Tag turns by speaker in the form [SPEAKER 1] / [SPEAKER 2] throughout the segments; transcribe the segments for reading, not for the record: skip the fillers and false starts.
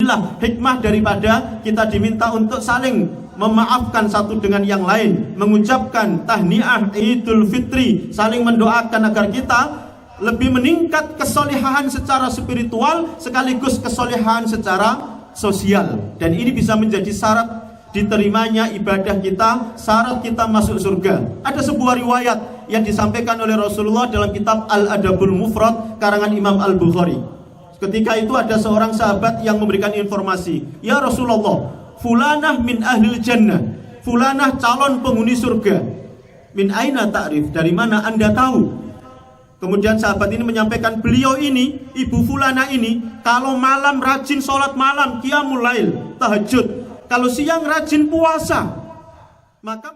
[SPEAKER 1] inilah hikmah daripada kita diminta untuk saling memaafkan satu dengan yang lain, mengucapkan tahniah Idul Fitri, saling mendoakan agar kita lebih meningkat kesolehan secara spiritual sekaligus kesolehan secara sosial. Dan ini bisa menjadi syarat diterimanya ibadah kita, syarat kita masuk surga. Ada sebuah riwayat yang disampaikan oleh Rasulullah dalam kitab Al-Adabul Mufrad karangan Imam Al-Bukhari. Ketika itu ada seorang sahabat yang memberikan informasi, "Ya Rasulullah, fulanah min ahlil jannah, fulanah calon penghuni surga." Min aina ta'rif, dari mana Anda tahu? Kemudian sahabat ini menyampaikan, beliau ini, ibu fulana ini, kalau malam rajin sholat malam, qiyamul lail, tahajud. Kalau siang rajin puasa. Maka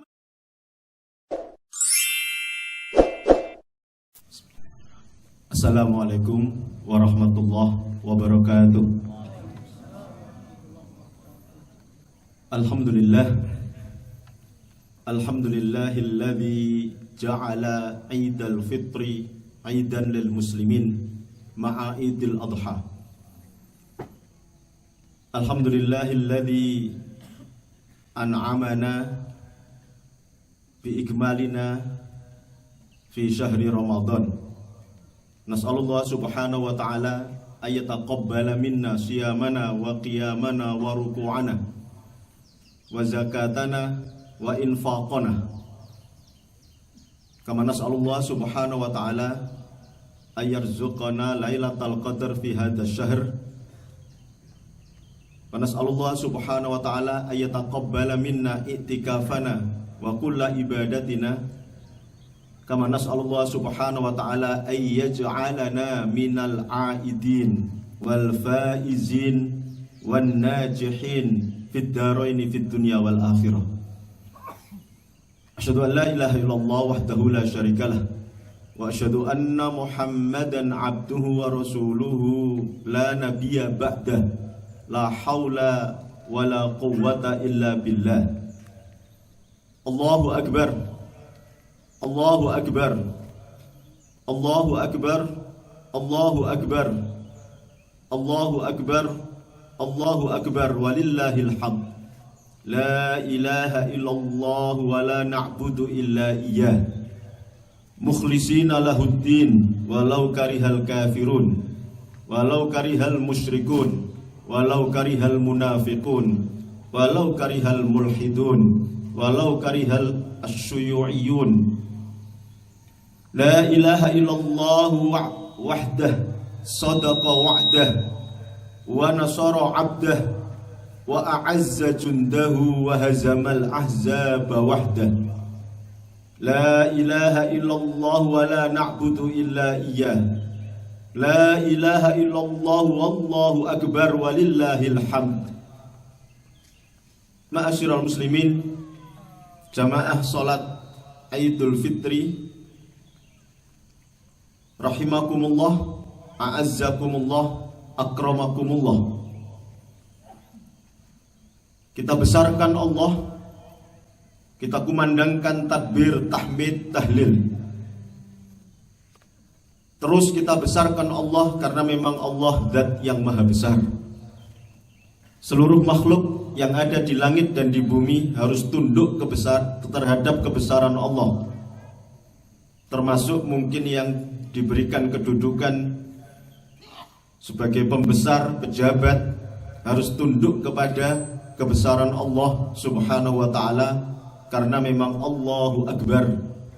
[SPEAKER 1] Assalamualaikum warahmatullahi wabarakatuh. Alhamdulillah. Alhamdulillahilladzi ja'ala Idul Fitri aidan lil muslimin ma'a idil adha. Alhamdulillahilladzi an'amana bi ikmalina fi syahri Ramadan. Nas'alullah subhanahu wa ta'ala ayataqabbala minna siyamana wa qiyamana wa ruku'ana wa zakatana wa infaqana. Kama nas'alullah subhanahu wa ta'ala ayarzuqana lailatal qadar fi hadha syahr. Wa nas'alullah subhanahu wa ta'ala ayataqabbala minna i'tikafana wa kulla ibadatina. Kama nas'alullah subhanahu wa ta'ala ayyaj'alana minal aidin wal faizin wan najihin fid daraini fid dunya wal akhirah. Asyhadu an la ilaha illallah wahdahu la syarikalah wa asyhadu anna Muhammadan abduhu wa rasuluhu la nabiyya ba'dah la haula wa la quwwata illa billah. Allahu akbar. Allahu akbar. Allahu akbar. Allahu akbar. Allahu akbar. Allahu akbar walillahil hamd. La ilaha illallah wa la na'budu illa iyyah mukhlisina lahuddin walau karihal kafirun walau karihal musyrikun walau karihal munafiqun walau karihal mulhidun walau karihal asyuyu'iyun. La ilaha illallah wahdah sadaqa wa'dah wa nasara 'abdah wa a'azza jundahu wa hazamal ahzaba wahdah. La ilaha illallah wa la na'budu illa iyyah. La ilaha illallah wallahu akbar walillahil hamd. Ma'asyiral muslimin, jamaah salat Idul Fitri rahimakumullah, a'azzakumullah, akramakumullah. Kita besarkan Allah, kita kumandangkan takbir, tahmid, tahlil. Terus kita besarkan Allah karena memang Allah zat yang maha besar. Seluruh makhluk yang ada di langit dan di bumi harus tunduk terhadap kebesaran Allah. Termasuk mungkin yang diberikan kedudukan sebagai pembesar, pejabat, harus tunduk kepada kebesaran Allah subhanahu wa ta'ala, karena memang Allahu Akbar,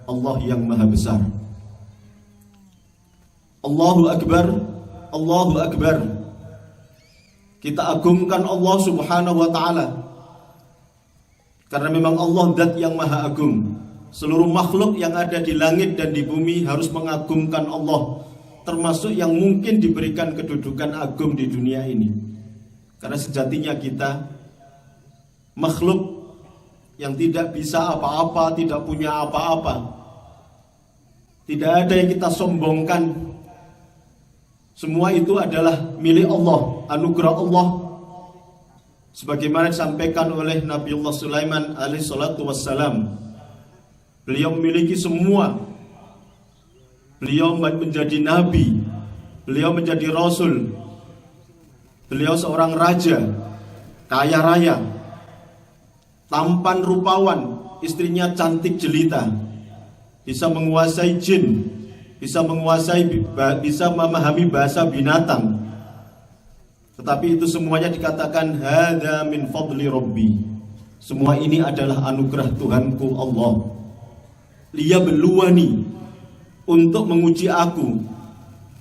[SPEAKER 1] Allah yang maha besar. Allahu Akbar, Allahu Akbar. Kita agungkan Allah subhanahu wa ta'ala, karena memang Allah zat yang maha agung. Seluruh makhluk yang ada di langit dan di bumi harus mengagungkan Allah, termasuk yang mungkin diberikan kedudukan agung di dunia ini. Karena sejatinya kita makhluk yang tidak bisa apa-apa, tidak punya apa-apa. Tidak ada yang kita sombongkan. Semua itu adalah milik Allah, anugerah Allah. Sebagaimana disampaikan oleh Nabiullah Sulaiman alaihi salatu wassalam, beliau memiliki semua. Beliau menjadi nabi, beliau menjadi rasul, Beliau seorang raja, kaya raya, tampan rupawan, istrinya cantik jelita, bisa menguasai jin, bisa memahami bahasa binatang. Tetapi itu semuanya dikatakan hadza min fadli rabbi. Semua ini adalah anugerah Tuhanku Allah. Liyabluwani, untuk menguji aku.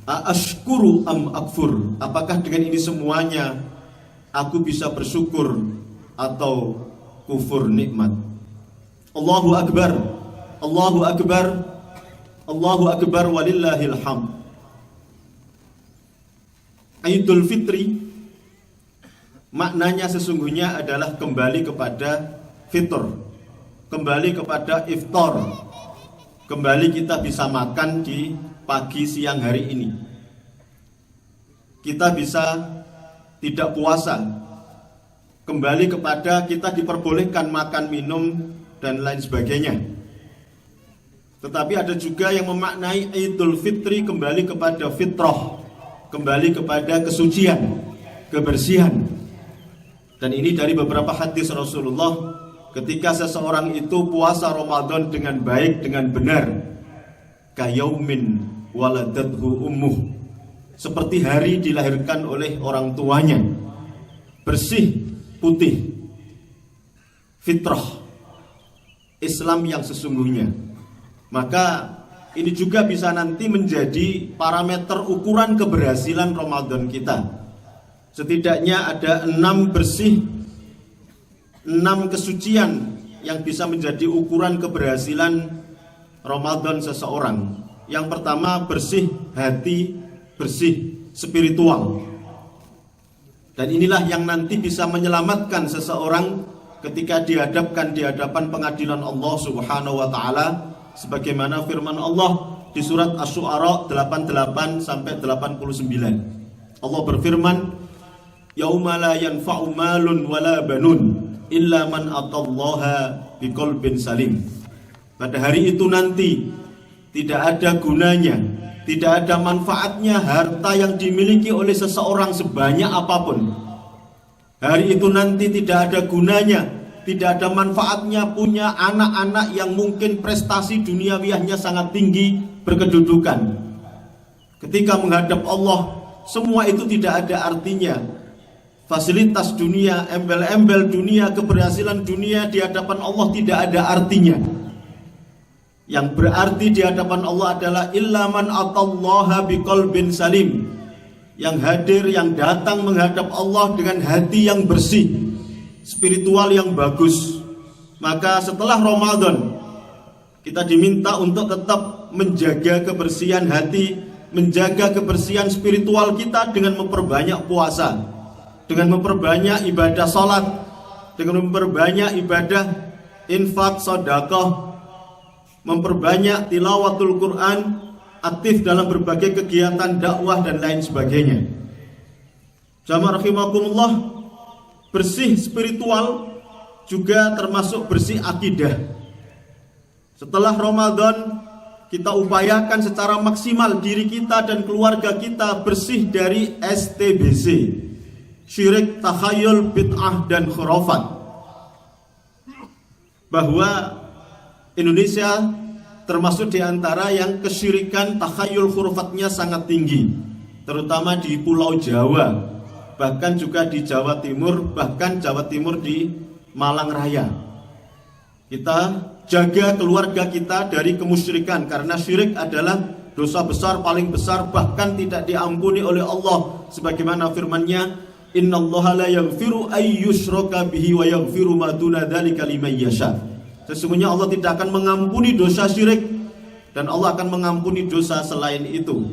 [SPEAKER 1] Ashkuru am akfur, apakah dengan ini semuanya aku bisa bersyukur atau kufur nikmat. Allahu akbar, Allahu akbar, Allahu akbar walillahil hamd. Idul Fitri maknanya sesungguhnya adalah kembali kepada fitr, kembali kepada iftar, kembali kita bisa makan di pagi siang hari ini. Kita bisa tidak puasa, kembali kepada kita diperbolehkan makan, minum, dan lain sebagainya. Tetapi ada juga yang memaknai Idul Fitri kembali kepada fitrah, kembali kepada kesucian, kebersihan. Dan ini dari beberapa hadis Rasulullah, ketika seseorang itu puasa Ramadan dengan baik, dengan benar, kayaumin waladathu ummuh, seperti hari dilahirkan oleh orang tuanya, bersih, putih, fitrah Islam yang sesungguhnya. Maka ini juga bisa nanti menjadi parameter ukuran keberhasilan Ramadan kita. Setidaknya ada 6 bersih, 6 kesucian yang bisa menjadi ukuran keberhasilan Ramadan seseorang. Yang pertama, bersih hati, bersih spiritual. Dan inilah yang nanti bisa menyelamatkan seseorang ketika dihadapkan di hadapan pengadilan Allah Subhanahu wa taala, sebagaimana firman Allah di surat Asy-Syu'ara 88 sampai 89. Allah berfirman, "Yauma la yanfa'u malun wala banun illa man atallaha biqalbin salim." Pada hari itu nanti tidak ada gunanya, tidak ada manfaatnya harta yang dimiliki oleh seseorang sebanyak apapun. Hari itu nanti tidak ada gunanya, tidak ada manfaatnya punya anak-anak yang mungkin prestasi duniawiahnya sangat tinggi, berkedudukan. Ketika menghadap Allah, semua itu tidak ada artinya. Fasilitas dunia, embel-embel dunia, keberhasilan dunia di hadapan Allah tidak ada artinya. Yang berarti di hadapan Allah adalah illa man atallaha biqalbin salim. Yang hadir, yang datang menghadap Allah dengan hati yang bersih, spiritual yang bagus. Maka setelah Ramadan kita diminta untuk tetap menjaga kebersihan hati, menjaga kebersihan spiritual kita dengan memperbanyak puasa, dengan memperbanyak ibadah salat, dengan memperbanyak ibadah infak, sedekah, memperbanyak tilawatul Quran, aktif dalam berbagai kegiatan dakwah dan lain sebagainya. Jamaah rahimakumullah, bersih spiritual juga termasuk bersih akidah. Setelah Ramadan kita upayakan secara maksimal diri kita dan keluarga kita bersih dari STBC, syirik, takhayul, bid'ah, dan khurafat. Bahwa Indonesia termasuk di antara yang kesyirikan, takhayul, khurafatnya sangat tinggi, terutama di Pulau Jawa, bahkan juga di Jawa Timur, bahkan Jawa Timur di Malang Raya. Kita jaga keluarga kita dari kemusyrikan, karena syirik adalah dosa besar, paling besar, bahkan tidak diampuni oleh Allah, sebagaimana firman-Nya, innallaha la yaghfiru ay yushraka bihi wa yaghfiru ma duna dzalika liman yasha. Sesungguhnya Allah tidak akan mengampuni dosa syirik, dan Allah akan mengampuni dosa selain itu.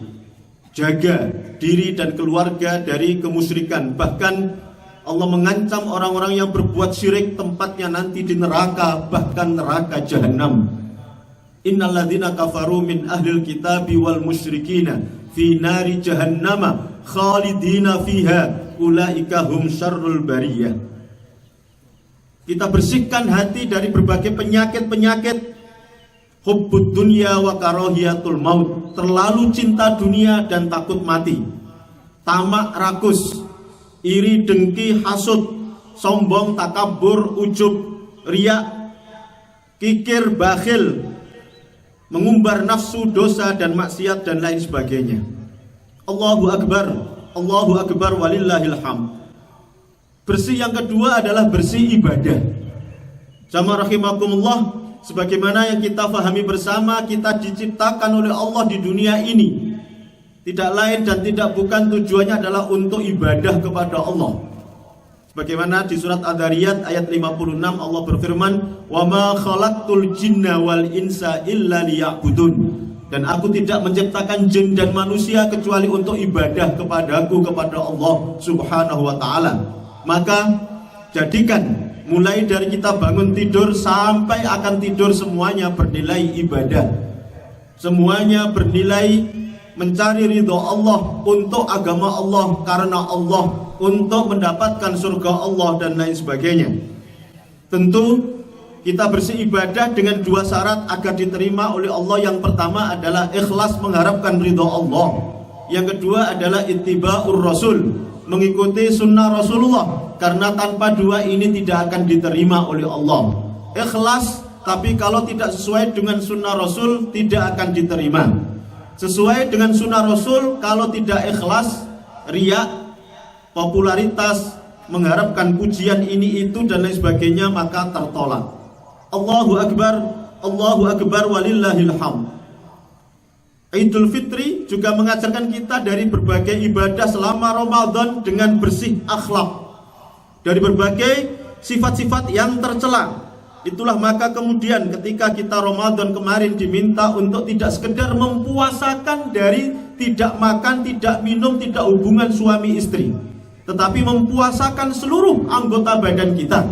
[SPEAKER 1] Jaga diri dan keluarga dari kemusyrikan. Bahkan Allah mengancam orang-orang yang berbuat syirik tempatnya nanti di neraka, bahkan neraka jahanam. Innalladzina kafaru min ahlil kitabi wal musyrikina fi nari jahannama khalidina fiha ulaika hum syarrul bariyah. Kita bersihkan hati dari berbagai penyakit-penyakit. Hubbud dunya wa karahiyatul maut, terlalu cinta dunia dan takut mati. Tamak, rakus, iri, dengki, hasud, sombong, takabur, ujub, riya, kikir, bakhil, mengumbar nafsu, dosa dan maksiat dan lain sebagainya. Allahu Akbar walillahil hamd. Bersih yang kedua adalah bersih ibadah. Jamaah rahimakumullah, sebagaimana yang kita fahami bersama, kita diciptakan oleh Allah di dunia ini tidak lain dan tidak bukan tujuannya adalah untuk ibadah kepada Allah. Sebagaimana di surat Ad-Dariyat ayat 56 Allah berfirman, "Wa ma khalaqtul jinna wal insa illa liya'budun." Dan aku tidak menciptakan jin dan manusia kecuali untuk ibadah kepadaku, kepada Allah Subhanahu wa ta'ala. Maka jadikan mulai dari kita bangun tidur sampai akan tidur semuanya bernilai ibadah. Semuanya bernilai mencari ridho Allah, untuk agama Allah, karena Allah, untuk mendapatkan surga Allah dan lain sebagainya. Tentu kita beribadah dengan dua syarat agar diterima oleh Allah. Yang pertama adalah ikhlas mengharapkan ridho Allah. Yang kedua adalah ittiba'ur rasul, mengikuti sunnah Rasulullah, karena tanpa dua ini tidak akan diterima oleh Allah. Ikhlas, tapi kalau tidak sesuai dengan sunnah Rasul tidak akan diterima. Sesuai dengan sunnah Rasul, kalau tidak ikhlas, riya, popularitas, mengharapkan pujian ini itu dan lain sebagainya, maka tertolak. Allahu Akbar walillahil hamd. Idul Fitri juga mengajarkan kita dari berbagai ibadah selama Ramadan dengan bersih akhlak dari berbagai sifat-sifat yang tercela. Itulah maka kemudian ketika kita Ramadan kemarin diminta untuk tidak sekedar mempuasakan dari tidak makan, tidak minum, tidak hubungan suami istri, tetapi mempuasakan seluruh anggota badan kita,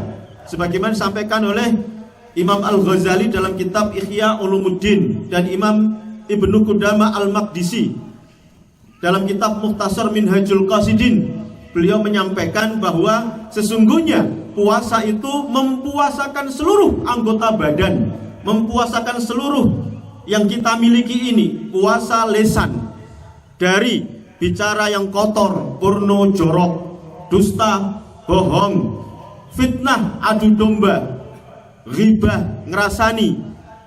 [SPEAKER 1] sebagaimana disampaikan oleh Imam Al-Ghazali dalam kitab Ihya Ulumuddin dan Imam Ibnu Qudamah Al-Maqdisi dalam kitab Mukhtasar Minhajul Qasidin. Beliau menyampaikan bahwa sesungguhnya puasa itu mempuasakan seluruh anggota badan, mempuasakan seluruh yang kita miliki ini. Puasa lisan, dari bicara yang kotor, porno, jorok, dusta, bohong, fitnah, adu domba, ghibah, ngerasani,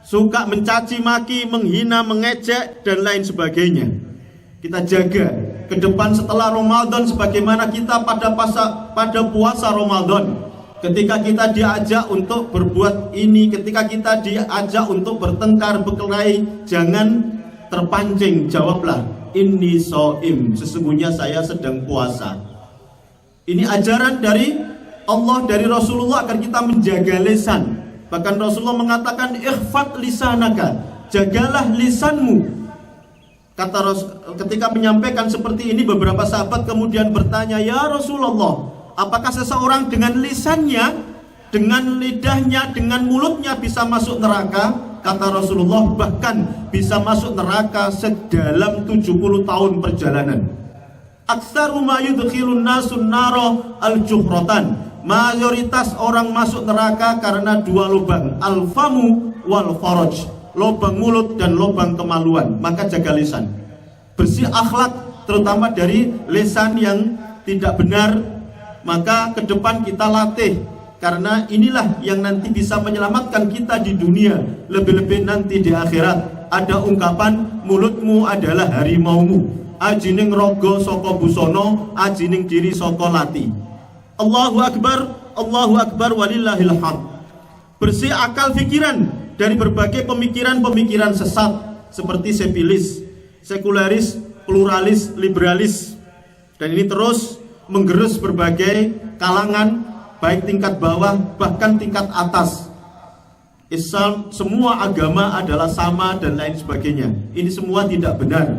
[SPEAKER 1] suka mencaci maki, menghina, mengejek dan lain sebagainya. Kita jaga ke depan setelah Ramadan, sebagaimana kita pada puasa Ramadan, ketika kita diajak untuk berbuat ini, ketika kita diajak untuk bertengkar, berkelahi, jangan terpancing, jawablah inni shaim, sesungguhnya saya sedang puasa. Ini ajaran dari Allah, dari Rasulullah, agar kita menjaga lisan. Bahkan Rasulullah mengatakan ikhfat lisanaka, jagalah lisanmu. Ketika menyampaikan seperti ini, beberapa sahabat kemudian bertanya, ya Rasulullah, apakah seseorang dengan lisannya, dengan lidahnya, dengan mulutnya bisa masuk neraka? Kata Rasulullah, bahkan bisa masuk neraka sedalam 70 tahun perjalanan. Aktsaru ma yudkhilun nasun nara al-juhratan. Mayoritas orang masuk neraka karena dua lubang, al-famu wal faraj, lubang mulut dan lubang kemaluan. Maka jaga lisan, bersih akhlak, terutama dari lisan yang tidak benar. Maka ke depan kita latih, karena inilah yang nanti bisa menyelamatkan kita di dunia, lebih-lebih nanti di akhirat. Ada ungkapan, mulutmu adalah harimaumu, ajining rogo soko busono, ajining diri soko lati. Allahu Akbar walillahil hamd. Bersih akal pikiran dari berbagai pemikiran-pemikiran sesat seperti sepilis, sekularis, pluralis, liberalis. Dan ini terus menggerus berbagai kalangan, baik tingkat bawah bahkan tingkat atas. Islam, semua agama adalah sama dan lain sebagainya. Ini semua tidak benar.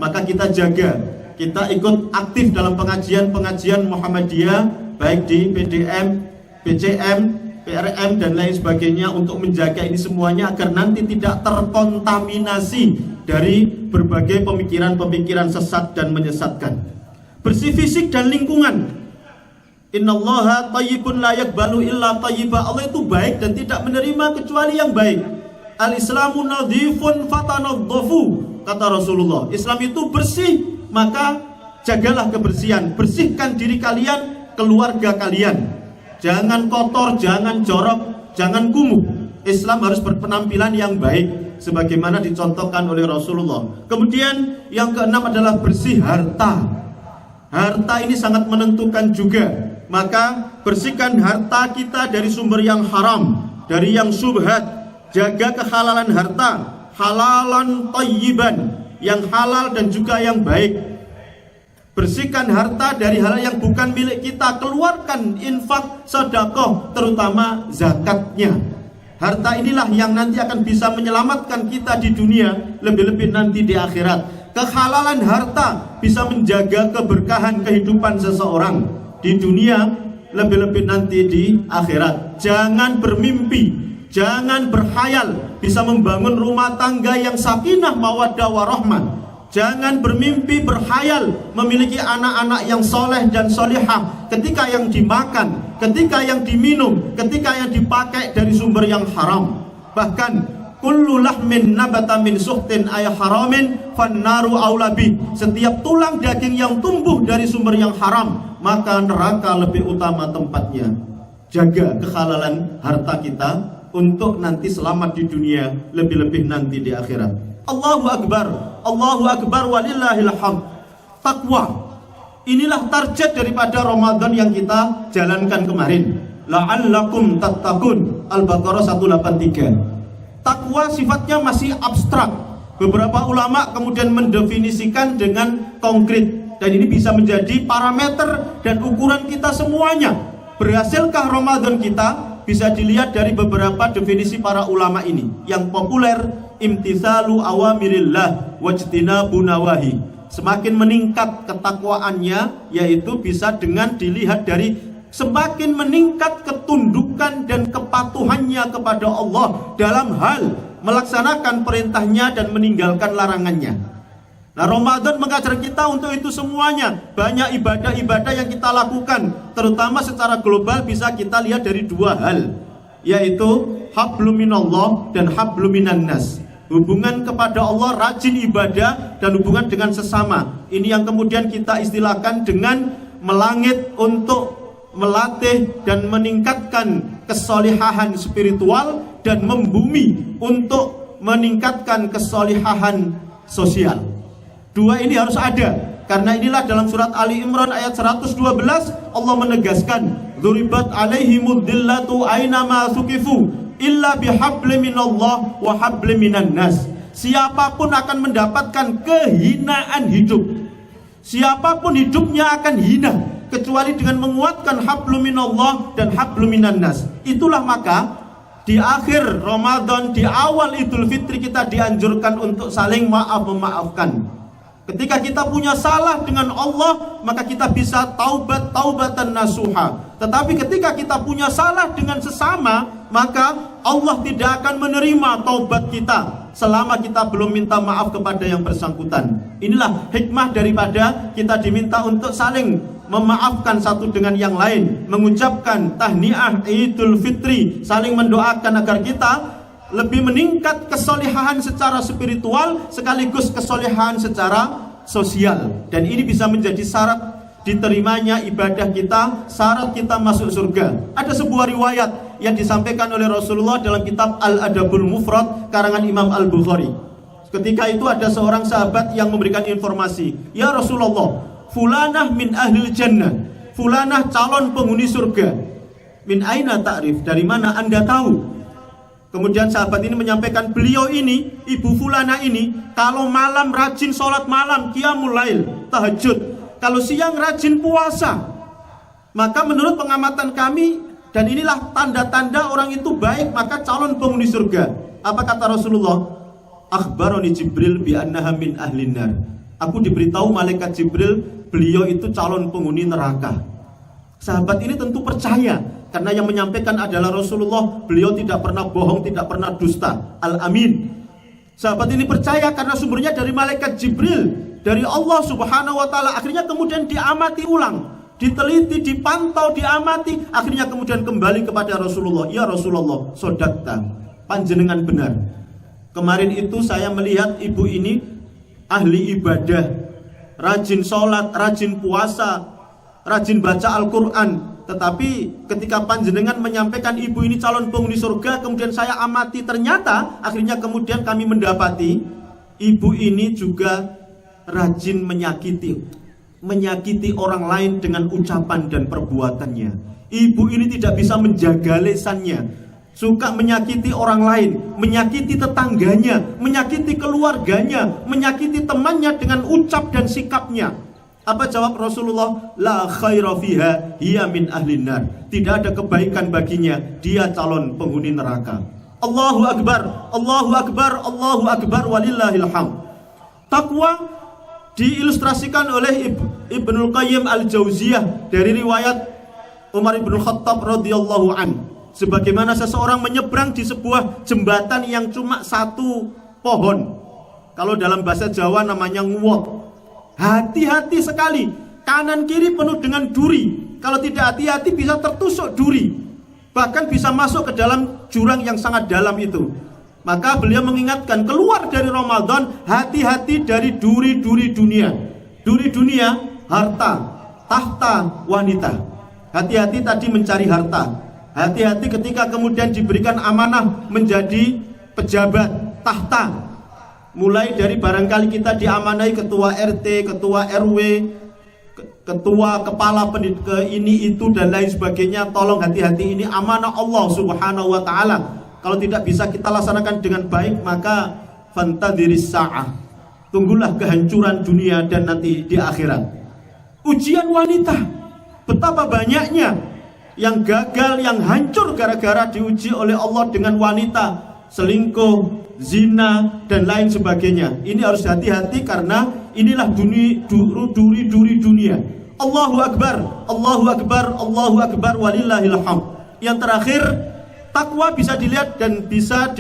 [SPEAKER 1] Maka kita jaga, kita ikut aktif dalam pengajian-pengajian Muhammadiyah, baik di PDM, PCM, PRM dan lain sebagainya, untuk menjaga ini semuanya agar nanti tidak terkontaminasi dari berbagai pemikiran-pemikiran sesat dan menyesatkan. Bersih fisik dan lingkungan. Innallaha thayyibun la yaqbalu illa thayyiba. Allah itu baik dan tidak menerima kecuali yang baik. Al-Islamu nadhifun fatanadhafu, kata Rasulullah. Islam itu bersih, maka jagalah kebersihan, bersihkan diri kalian, keluarga kalian. Jangan kotor, jangan jorok, jangan kumuh. Islam harus berpenampilan yang baik sebagaimana dicontohkan oleh Rasulullah. Kemudian yang keenam adalah bersih harta. Harta ini sangat menentukan juga. Maka bersihkan harta kita dari sumber yang haram, dari yang syubhat. Jaga kehalalan harta, halalan thayyiban, yang halal dan juga yang baik. Bersihkan harta dari hal yang bukan milik kita. Keluarkan infak, sedekah, terutama zakatnya. Harta inilah yang nanti akan bisa menyelamatkan kita di dunia, lebih-lebih nanti di akhirat. Kehalalan harta bisa menjaga keberkahan kehidupan seseorang di dunia, lebih-lebih nanti di akhirat. Jangan bermimpi, jangan berkhayal bisa membangun rumah tangga yang sakinah mawaddah warahmah. Jangan bermimpi berkhayal memiliki anak-anak yang soleh dan solihah ketika yang dimakan, ketika yang diminum, ketika yang dipakai dari sumber yang haram. Bahkan kullu lahmin nabata min suhtin ay haramin fannaru aulabi. Setiap tulang daging yang tumbuh dari sumber yang haram, maka neraka lebih utama tempatnya. Jaga kehalalan harta kita untuk nanti selamat di dunia, lebih-lebih nanti di akhirat. Allahu Akbar, Allahu Akbar walillahil hamd. Takwa, inilah target daripada Ramadan yang kita jalankan kemarin. La'allakum tattaqun, Al-Baqarah 183. Takwa sifatnya masih abstrak. Beberapa ulama kemudian mendefinisikan dengan konkret, dan ini bisa menjadi parameter dan ukuran kita semuanya. Berhasilkah Ramadan kita? Bisa dilihat dari beberapa definisi para ulama ini. Yang populer, imtithalu awamirillah wajtinabu nawahi. Semakin meningkat ketakwaannya, yaitu bisa dengan dilihat dari semakin meningkat ketundukan dan kepatuhannya kepada Allah dalam hal melaksanakan perintahnya dan meninggalkan larangannya. Nah, Ramadan mengajar kita untuk itu semuanya. Banyak ibadah-ibadah yang kita lakukan, terutama secara global bisa kita lihat dari dua hal, yaitu hablum minallah dan hablum minan nas. Hubungan kepada Allah, rajin ibadah, dan hubungan dengan sesama. Ini yang kemudian kita istilahkan dengan melangit untuk melatih dan meningkatkan kesolihahan spiritual, dan membumi untuk meningkatkan kesolihahan sosial. Dua ini harus ada. Karena inilah dalam surat Ali Imran ayat 112 Allah menegaskan, "Dzuribat 'alaihimud dhillatu aina ma suqifu illa bihablim minallah wa hablim minan nas." Siapapun akan mendapatkan kehinaan hidup. Siapapun hidupnya akan hina kecuali dengan menguatkan hablum minallah dan hablum minan nas. Itulah maka di akhir Ramadan, di awal Idul Fitri, kita dianjurkan untuk saling memaafkan. Ketika kita punya salah dengan Allah, maka kita bisa taubatan nasuha. Tetapi ketika kita punya salah dengan sesama, maka Allah tidak akan menerima taubat kita selama kita belum minta maaf kepada yang bersangkutan. Inilah hikmah daripada kita diminta untuk saling memaafkan satu dengan yang lain, mengucapkan tahniah Idul Fitri, saling mendoakan agar kita lebih meningkat kesolihahan secara spiritual sekaligus kesolihahan secara sosial. Dan ini bisa menjadi syarat diterimanya ibadah kita, syarat kita masuk surga. Ada sebuah riwayat yang disampaikan oleh Rasulullah dalam kitab Al-Adabul Mufrad karangan Imam Al-Bukhari. Ketika itu ada seorang sahabat yang memberikan informasi, "Ya Rasulullah, fulanah min ahlil jannah, fulanah calon penghuni surga." Min aina ta'rif, dari mana Anda tahu? Kemudian sahabat ini menyampaikan, beliau ini, ibu fulana ini, kalau malam rajin sholat malam, qiyamul lail, tahajud. Kalau siang rajin puasa. Maka menurut pengamatan kami, dan inilah tanda-tanda orang itu baik, maka calon penghuni surga. Apa kata Rasulullah? Akhbaroni Jibril bi annaha min ahlin nar. Aku diberitahu malaikat Jibril, beliau itu calon penghuni neraka. Sahabat ini tentu percaya, karena yang menyampaikan adalah Rasulullah. Beliau tidak pernah bohong, tidak pernah dusta. Al-Amin. Sahabat ini percaya karena sumbernya dari malaikat Jibril, dari Allah Subhanahu wa ta'ala. Akhirnya kemudian diamati ulang, diteliti, dipantau, diamati. Akhirnya kemudian kembali kepada Rasulullah. Ya Rasulullah, sodakta, panjenengan benar. Kemarin itu saya melihat ibu ini ahli ibadah, rajin sholat, rajin puasa, rajin baca Al-Quran. Tetapi ketika panjenengan menyampaikan ibu ini calon penghuni surga, kemudian saya amati, ternyata akhirnya kemudian kami mendapati ibu ini juga rajin menyakiti orang lain dengan ucapan dan perbuatannya. Ibu ini tidak bisa menjaga lisannya, suka menyakiti orang lain, menyakiti tetangganya, menyakiti keluarganya, menyakiti temannya dengan ucap dan sikapnya. Apa jawab Rasulullah? La khaira fiha hiya min ahlin nar. Tidak ada kebaikan baginya, dia calon penghuni neraka. Allahu akbar, Allahu akbar, Allahu akbar, walillahil hamd. Takwa diilustrasikan oleh Ibnul Qayyim Al-Jauziyah dari riwayat Umar bin Khattab radhiyallahu an. Sebagaimana seseorang menyeberang di sebuah jembatan yang cuma satu pohon. Kalau dalam bahasa Jawa namanya nguwot. Hati-hati sekali, kanan kiri penuh dengan duri. Kalau tidak hati-hati bisa tertusuk duri, bahkan bisa masuk ke dalam jurang yang sangat dalam itu. Maka beliau mengingatkan, keluar dari Ramadan, hati-hati dari duri-duri dunia. Duri dunia, harta, tahta, wanita. Hati-hati tadi mencari harta. Hati-hati ketika kemudian diberikan amanah menjadi pejabat, tahta. Mulai dari barangkali kita diamanai ketua RT, ketua RW, ketua kepala pendidikan ini itu dan lain sebagainya. Tolong hati-hati, ini amanah Allah subhanahu wa ta'ala. Kalau tidak bisa kita laksanakan dengan baik, maka fantadhiris sa'ah, tunggulah kehancuran dunia dan nanti di akhirat. Ujian wanita, betapa banyaknya yang gagal, yang hancur gara-gara diuji oleh Allah dengan wanita, selingkuh, zina dan lain sebagainya. Ini harus hati-hati karena inilah duri dunia. Allahu akbar, Allahu akbar, Allahu akbar, walillahil hamd. Yang terakhir, takwa bisa dilihat dan bisa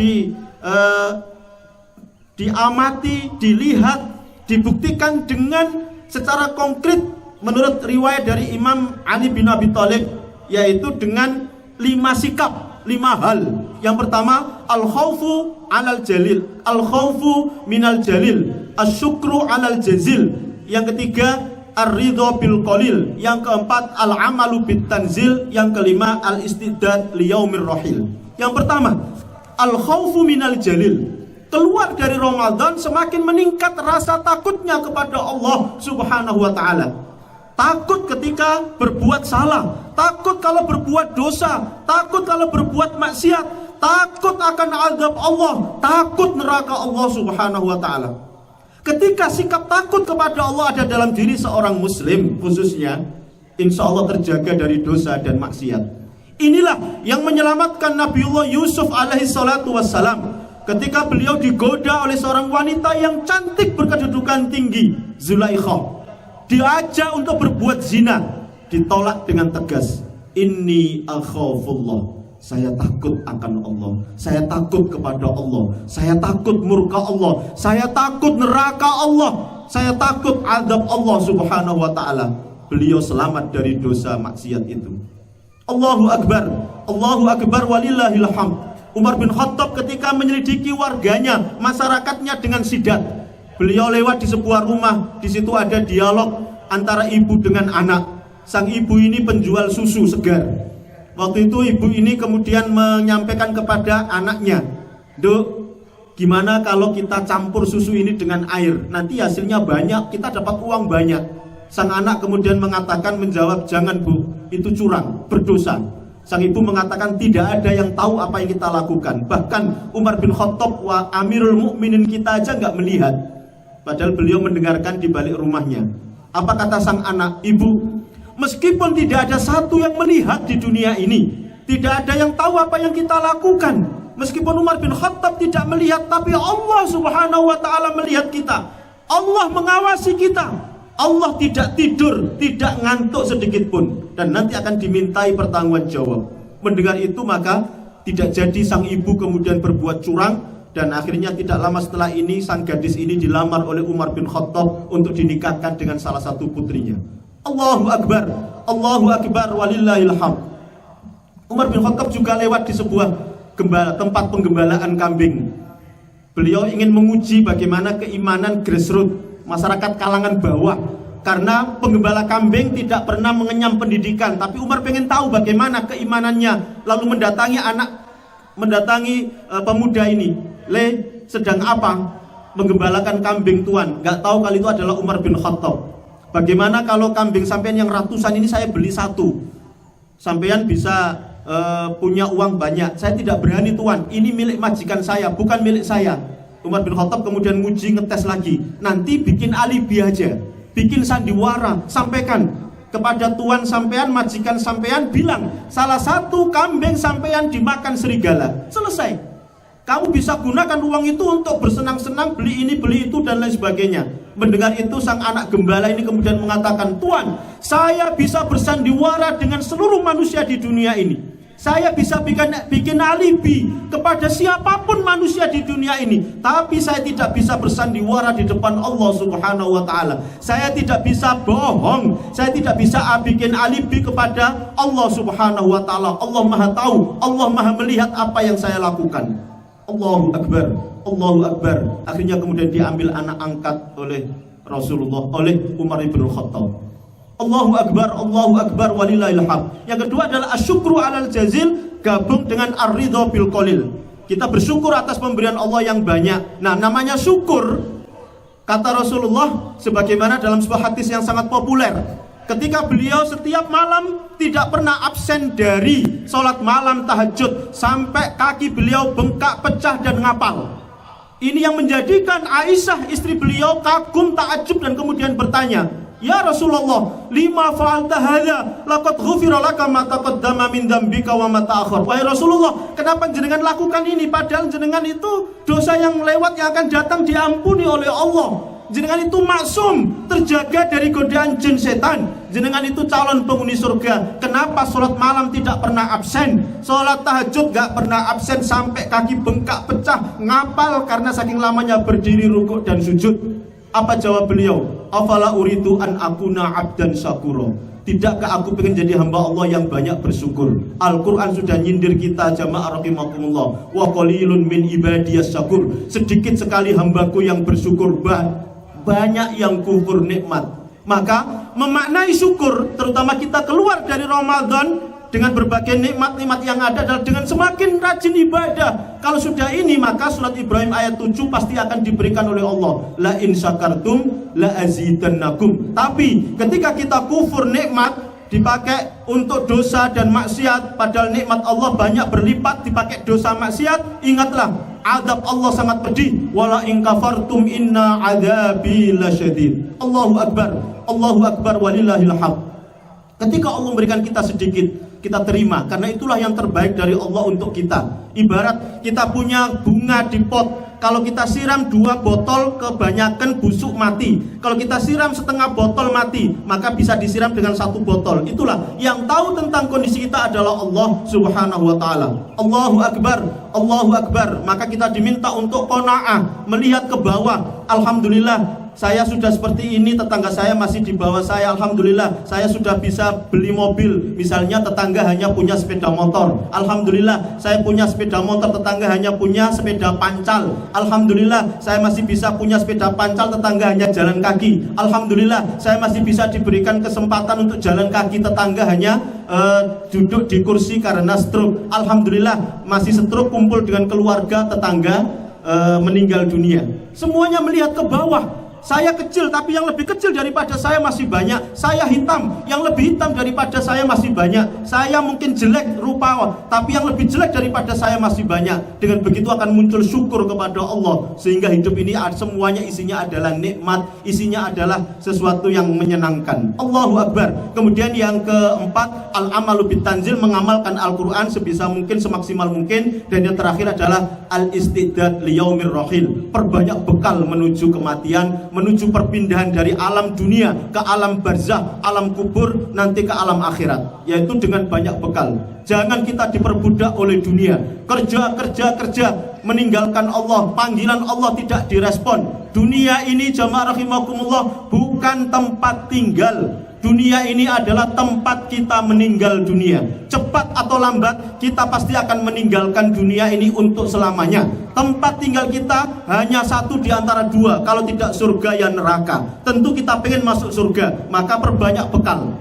[SPEAKER 1] diamati, dilihat, dibuktikan dengan secara konkret menurut riwayat dari Imam Ali bin Abi Thalib, yaitu dengan 5 sikap, 5 hal. Yang pertama, al-khawfu alal jalil, al-khawfu minal jalil, asyukru alal jazil. Yang ketiga, ar-ridho bil qalil. Yang keempat, al-amalu bit tanzil. Yang kelima, al-istidad liyaumir rahil. Yang pertama, al-khawfu minal jalil. Keluar dari Ramadan semakin meningkat rasa takutnya kepada Allah subhanahu wa ta'ala. Takut ketika berbuat salah, takut kalau berbuat dosa, takut kalau berbuat maksiat, takut akan azab Allah, takut neraka Allah subhanahu wa ta'ala. Ketika sikap takut kepada Allah ada dalam diri seorang muslim khususnya, insya Allah terjaga dari dosa dan maksiat. Inilah yang menyelamatkan Nabiullah Yusuf alaihi salatu wassalam ketika beliau digoda oleh seorang wanita yang cantik berkedudukan tinggi, Zulaikha. Diajak untuk berbuat zina, ditolak dengan tegas. Inni akhafullah, saya takut akan Allah, saya takut kepada Allah, saya takut murka Allah, saya takut neraka Allah, saya takut azab Allah subhanahu wa ta'ala. Beliau selamat dari dosa maksiat itu. Allahu akbar, Allahu akbar, walillahil hamd. Umar bin Khattab ketika menyelidiki warganya, masyarakatnya dengan sidat, beliau lewat di sebuah rumah, di situ ada dialog antara ibu dengan anak. Sang ibu ini penjual susu segar. Waktu itu ibu ini kemudian menyampaikan kepada anaknya, "Duk, gimana kalau kita campur susu ini dengan air? Nanti hasilnya banyak, kita dapat uang banyak." Sang anak kemudian menjawab, "Jangan Bu, itu curang, berdosa." Sang ibu mengatakan, "Tidak ada yang tahu apa yang kita lakukan. Bahkan Umar bin Khattab wa Amirul Mukminin kita aja nggak melihat." Padahal beliau mendengarkan di balik rumahnya. Apa kata sang anak? "Ibu, meskipun tidak ada satu yang melihat di dunia ini, tidak ada yang tahu apa yang kita lakukan. Meskipun Umar bin Khattab tidak melihat, tapi Allah subhanahu wa ta'ala melihat kita. Allah mengawasi kita. Allah tidak tidur, tidak ngantuk sedikit pun, dan nanti akan dimintai pertanggungan jawab." Mendengar itu maka tidak jadi sang ibu kemudian berbuat curang, dan akhirnya tidak lama setelah ini sang gadis ini dilamar oleh Umar bin Khattab untuk dinikahkan dengan salah satu putrinya. Allahu akbar, Allahu akbar, walillahil hamd. Umar bin Khattab juga lewat di sebuah tempat penggembalaan kambing. Beliau ingin menguji bagaimana keimanan grassroots, masyarakat kalangan bawah. Karena penggembala kambing tidak pernah mengenyam pendidikan, tapi Umar pengen tahu bagaimana keimanannya. Lalu mendatangi pemuda ini. Le, sedang apa? Menggembalakan kambing tuan. Gak tahu kali itu adalah Umar bin Khattab. Bagaimana kalau kambing sampean yang ratusan ini saya beli satu? Sampean bisa punya uang banyak. Saya tidak berani tuan, ini milik majikan saya, bukan milik saya. Umar bin Khattab kemudian nguji, ngetes lagi. Nanti bikin alibi aja, bikin sandiwara, sampaikan kepada tuan sampean, majikan sampean, bilang salah satu kambing sampean dimakan serigala. Selesai. Kamu bisa gunakan uang itu untuk bersenang-senang, beli ini, beli itu, dan lain sebagainya. Mendengar itu sang anak gembala ini kemudian mengatakan, Tuan, saya bisa bersandiwara dengan seluruh manusia di dunia ini. Saya bisa bikin alibi kepada siapapun manusia di dunia ini, tapi saya tidak bisa bersandiwara di depan Allah Subhanahu wa ta'ala. Saya tidak bisa bohong, saya tidak bisa bikin alibi kepada Allah Subhanahu wa ta'ala. Allah Maha tahu, Allah Maha melihat apa yang saya lakukan. Allahu Akbar, Allahu Akbar. Akhirnya kemudian diambil anak angkat oleh Rasulullah, oleh Umar bin Khattab. Allahu Akbar walillahil hamd. Yang kedua adalah asyukru alal jazil, gabung dengan ar-ridha bil qalil. Kita bersyukur atas pemberian Allah yang banyak. Nah, namanya syukur, kata Rasulullah sebagaimana dalam sebuah hadis yang sangat populer, ketika beliau setiap malam tidak pernah absen dari sholat malam tahajud sampai kaki beliau bengkak, pecah dan ngapal. Ini yang menjadikan Aisyah istri beliau kagum, takjub dan kemudian bertanya, Ya Rasulullah, lima fa'alta hadza laqad ghufira laka ma taqaddama min dzambika wa ma ta'akhkhar. Wahai Rasulullah, kenapa jenengan lakukan ini padahal jenengan itu dosa yang lewat yang akan datang diampuni oleh Allah. Jenengan itu maksum, terjaga dari godaan jin setan. Jenengan itu calon penghuni surga. Kenapa sholat malam tidak pernah absen? Sholat tahajud gak pernah absen sampai kaki bengkak, pecah, ngapal karena saking lamanya berdiri, rukuk dan sujud. Apa jawab beliau? Afala uridu an akuna abdan syakura. Tidakkah aku pengen jadi hamba Allah yang banyak bersyukur? Al-Quran sudah nyindir kita, jamaah rahimakumullah. Wa qalilun min ibadiyas syakur. Sedikit sekali hambaku yang bersyukur, banyak yang kufur nikmat. Maka memaknai syukur, terutama kita keluar dari Ramadan dengan berbagai nikmat-nikmat yang ada adalah dengan semakin rajin ibadah. Kalau sudah ini, maka surat Ibrahim ayat 7 pasti akan diberikan oleh Allah. La in syakartum la azidannakum. Tapi ketika kita kufur nikmat, dipakai untuk dosa dan maksiat, padahal nikmat Allah banyak berlipat, dipakai dosa maksiat, ingatlah azab Allah sangat pedih. Wala in kafartum inna adzabi lasyadid. Allahu Akbar walillahil hamd. Ketika Allah memberikan kita sedikit, kita terima, karena itulah yang terbaik dari Allah untuk kita. Ibarat kita punya bunga di pot, kalau kita siram 2 botol kebanyakan busuk mati. Kalau kita siram setengah botol mati, maka bisa disiram dengan 1 botol. Itulah yang tahu tentang kondisi kita adalah Allah Subhanahu wa ta'ala. Allahu Akbar. Maka kita diminta untuk qanaah, melihat ke bawah. Alhamdulillah, saya sudah seperti ini, tetangga saya masih di bawah saya. Alhamdulillah, saya sudah bisa beli mobil. Misalnya tetangga hanya punya sepeda motor. Alhamdulillah, saya punya sepeda motor, tetangga hanya punya sepeda pancal. Alhamdulillah, saya masih bisa punya sepeda pancal, tetangga hanya jalan kaki. Alhamdulillah, saya masih bisa diberikan kesempatan untuk jalan kaki, tetangga hanya duduk di kursi karena stroke. Alhamdulillah, masih stroke, kumpul dengan keluarga, tetangga meninggal dunia. Semuanya melihat ke bawah. Saya kecil, tapi yang lebih kecil daripada saya masih banyak. Saya hitam, yang lebih hitam daripada saya masih banyak. Saya mungkin jelek rupa, tapi yang lebih jelek daripada saya masih banyak. Dengan begitu akan muncul syukur kepada Allah, sehingga hidup ini semuanya isinya adalah nikmat, isinya adalah sesuatu yang menyenangkan. Allahu Akbar. Kemudian yang keempat, al-amalu bitanzil, mengamalkan Al-Quran sebisa mungkin, semaksimal mungkin. Dan yang terakhir adalah al-istidad liyaumir rahil, perbanyak bekal menuju kematian, menuju perpindahan dari alam dunia ke alam barzah, alam kubur, nanti ke alam akhirat, yaitu dengan banyak bekal. Jangan kita diperbudak oleh dunia. Kerja, meninggalkan Allah, panggilan Allah tidak direspon. Dunia ini, jamaah rahimakumullah, bukan tempat tinggal. Dunia ini adalah tempat kita meninggal dunia. Cepat atau lambat kita pasti akan meninggalkan dunia ini untuk selamanya. Tempat tinggal kita hanya satu di antara dua, kalau tidak surga ya neraka. Tentu kita pengen masuk surga, maka perbanyak bekal.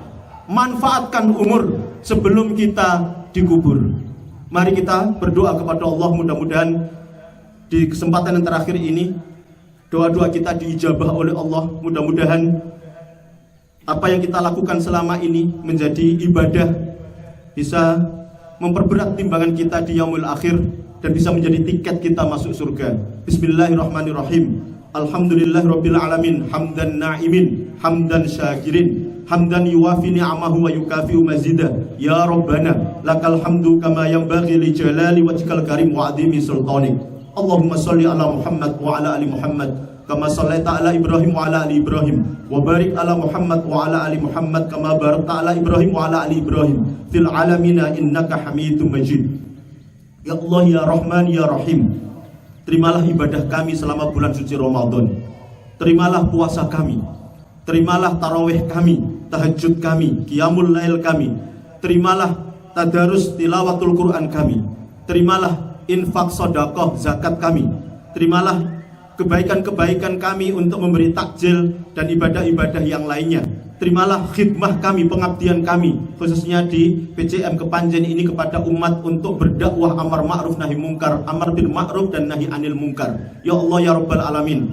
[SPEAKER 1] Manfaatkan umur sebelum kita dikubur. Mari kita berdoa kepada Allah, mudah-mudahan di kesempatan yang terakhir ini doa-doa kita diijabah oleh Allah. Mudah-mudahan apa yang kita lakukan selama ini menjadi ibadah, bisa memperberat timbangan kita di yaumul akhir dan bisa menjadi tiket kita masuk surga. Bismillahirrahmanirrahim. Alhamdulillahirabbil alamin, hamdan na'imin, hamdan syakirin, hamdan yuwafi ni'amahu wa yukafi'u mazida. Ya Rabbana lakal hamdu kama yanbaghi li jalali wajhikal karim wa 'azimi sultanik. Allahumma shalli ala Muhammad wa ala ali Muhammad kama shallaita ala Ibrahim wa ala ali Ibrahim, wa barik ala Muhammad wa ala ali Muhammad kama barakta ala Ibrahim wa ala ali Ibrahim fil alamina innaka Hamidum Majid. Ya Allah ya Rahman ya Rahim, terimalah ibadah kami selama bulan suci Ramadan. Terimalah puasa kami, terimalah tarawih kami, tahajud kami, qiyamul lail kami. Terimalah tadarus tilawatul Quran kami. Terimalah infak sedekah zakat kami. Terimalah kebaikan-kebaikan kami untuk memberi takjil dan ibadah-ibadah yang lainnya. Terimalah khidmah kami, pengabdian kami, khususnya di PCM Kepanjen ini kepada umat untuk berdakwah amar ma'ruf nahi mungkar, amar bil ma'ruf dan nahi anil mungkar. Ya Allah ya Rabbal Alamin,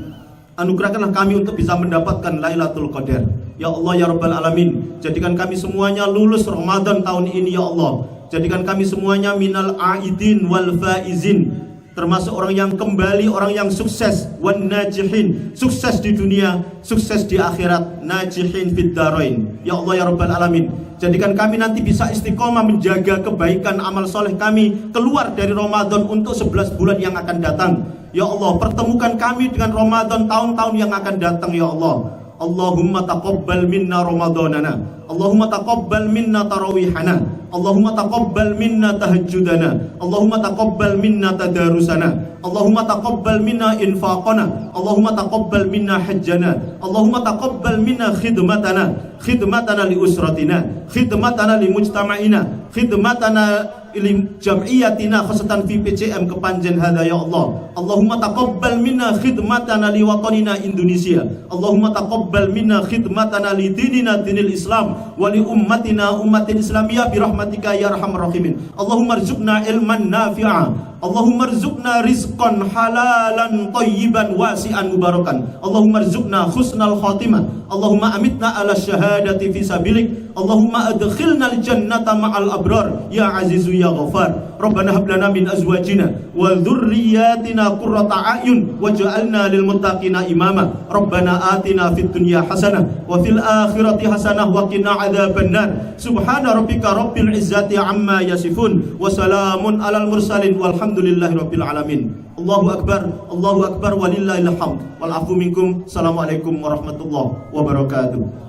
[SPEAKER 1] anugerahkanlah kami untuk bisa mendapatkan Lailatul Qadar. Ya Allah ya Rabbal Alamin, jadikan kami semuanya lulus Ramadan tahun ini ya Allah. Jadikan kami semuanya minal aidin wal faizin, termasuk orang yang kembali, orang yang sukses, wan najihin, sukses di dunia, sukses di akhirat, najihin fid darain. Ya Allah ya Rabbal Alamin, jadikan kami nanti bisa istiqomah menjaga kebaikan amal soleh kami keluar dari Ramadan untuk 11 bulan yang akan datang. Ya Allah, pertemukan kami dengan Ramadan tahun-tahun yang akan datang ya Allah. Allahumma taqabbal minna Ramadanana, Allahumma taqabbal minna tarawihana, Allahumma taqabbal minna tahajjudana, Allahumma taqabbal minna tadarusana, Allahumma taqabbal minna infaqana, Allahumma taqabbal minna hajjana, Allahumma taqabbal minna khidmatana, khidmatana li usratina, khidmatana li mujtama'ina, khidmatana li jam'iyatina khasatan fi PCM Kepanjen hada ya Allah. Allahumma taqabbal minna khidmatana li watanina Indonesia, Allahumma taqabbal minna khidmatana li dinina dinil Islam wa li ummatina ummatil Islamiyah bi rahmatika ya arhamar rahimin. Allahumma rzuqna ilman nafi'a, Allahumma rzuqna rizqan halalan thayyiban wasi'an mubarakan, Allahumma rzuqna husnal khatimah, Allahumma amitna ala syahadati fi sabilik, Allahumma adkhilna al-jannata ma'al abrar ya azizu ya ghafar. Rabbana hab lana min azwajina wa dhurriyyatina qurrata a'yun waj'alna lil muttaqina imama. Rabbana atina fid dunya hasanah wa fil akhirati hasanah wa qina adzabannar. Subhana rabbika rabbil izzati amma yasifun wa salamun alal mursalin walhamdulillahi rabbil alamin. Allahu akbar walillahil hamd wal afu minkum. Assalamualaikum warahmatullahi wabarakatuh.